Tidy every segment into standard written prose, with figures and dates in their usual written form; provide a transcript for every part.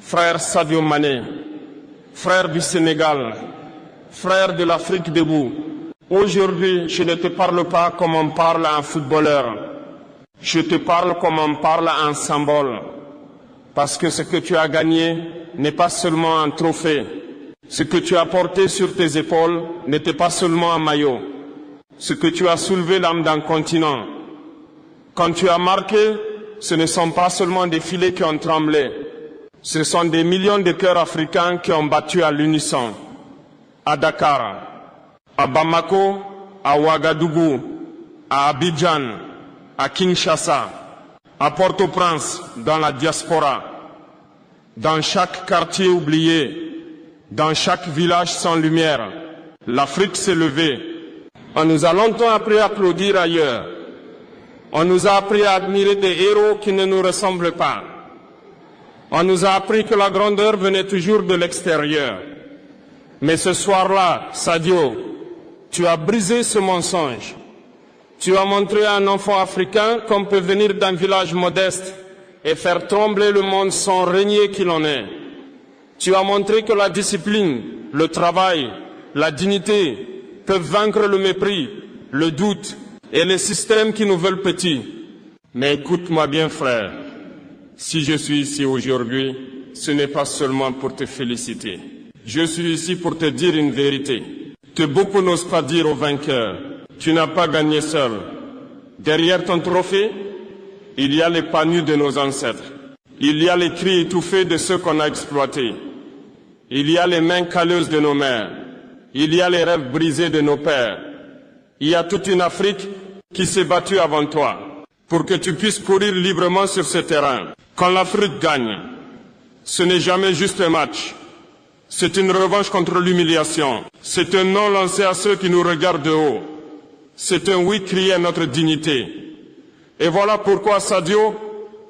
frère Sadio Mané, frère du Sénégal, frère de l'Afrique debout. Aujourd'hui, je ne te parle pas comme on parle à un footballeur. Je te parle comme on parle à un symbole. Parce que ce que tu as gagné n'est pas seulement un trophée. Ce que tu as porté sur tes épaules n'était pas seulement un maillot. Ce que tu as soulevé l'âme d'un continent. Quand tu as marqué, ce ne sont pas seulement des filets qui ont tremblé. Ce sont des millions de cœurs africains qui ont battu à l'unisson. À Dakar, à Bamako, à Ouagadougou, à Abidjan, à Kinshasa, à Port-au-Prince, dans la diaspora, dans chaque quartier oublié, dans chaque village sans lumière, l'Afrique s'est levée. On nous a longtemps appris à applaudir ailleurs. On nous a appris à admirer des héros qui ne nous ressemblent pas. On nous a appris que la grandeur venait toujours de l'extérieur. Mais ce soir-là, Sadio, tu as brisé ce mensonge. Tu as montré à un enfant africain qu'on peut venir d'un village modeste et faire trembler le monde sans régner qu'il en est. Tu as montré que la discipline, le travail, la dignité peuvent vaincre le mépris, le doute et les systèmes qui nous veulent petits. Mais écoute-moi bien, frère. Si je suis ici aujourd'hui, ce n'est pas seulement pour te féliciter. Je suis ici pour te dire une vérité que beaucoup n'osent pas dire aux vainqueurs. Tu n'as pas gagné seul. Derrière ton trophée, il y a les pas nus de nos ancêtres. Il y a les cris étouffés de ceux qu'on a exploités. Il y a les mains calleuses de nos mères. Il y a les rêves brisés de nos pères. Il y a toute une Afrique qui s'est battue avant toi pour que tu puisses courir librement sur ce terrain. Quand l'Afrique gagne, ce n'est jamais juste un match. C'est une revanche contre l'humiliation. C'est un non lancé à ceux qui nous regardent de haut. C'est un oui crié à notre dignité. Et voilà pourquoi, Sadio,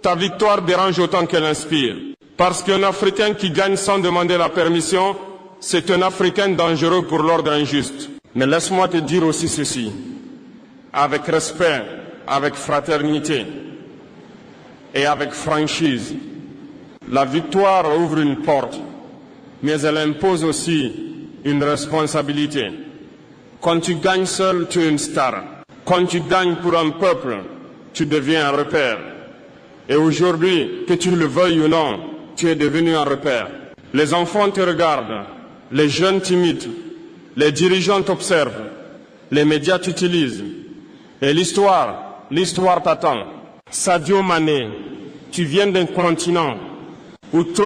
ta victoire dérange autant qu'elle inspire. Parce qu'un Africain qui gagne sans demander la permission, c'est un Africain dangereux pour l'ordre injuste. Mais laisse-moi te dire aussi ceci, avec respect, avec fraternité et avec franchise. La victoire ouvre une porte, mais elle impose aussi une responsabilité. Quand tu gagnes seul, tu es une star. Quand tu gagnes pour un peuple, tu deviens un repère. Et aujourd'hui, que tu le veuilles ou non, tu es devenu un repère. Les enfants te regardent, les jeunes t'imitent, les dirigeants t'observent, les médias t'utilisent. Et l'histoire t'attend. Sadio Mané, tu viens d'un continent où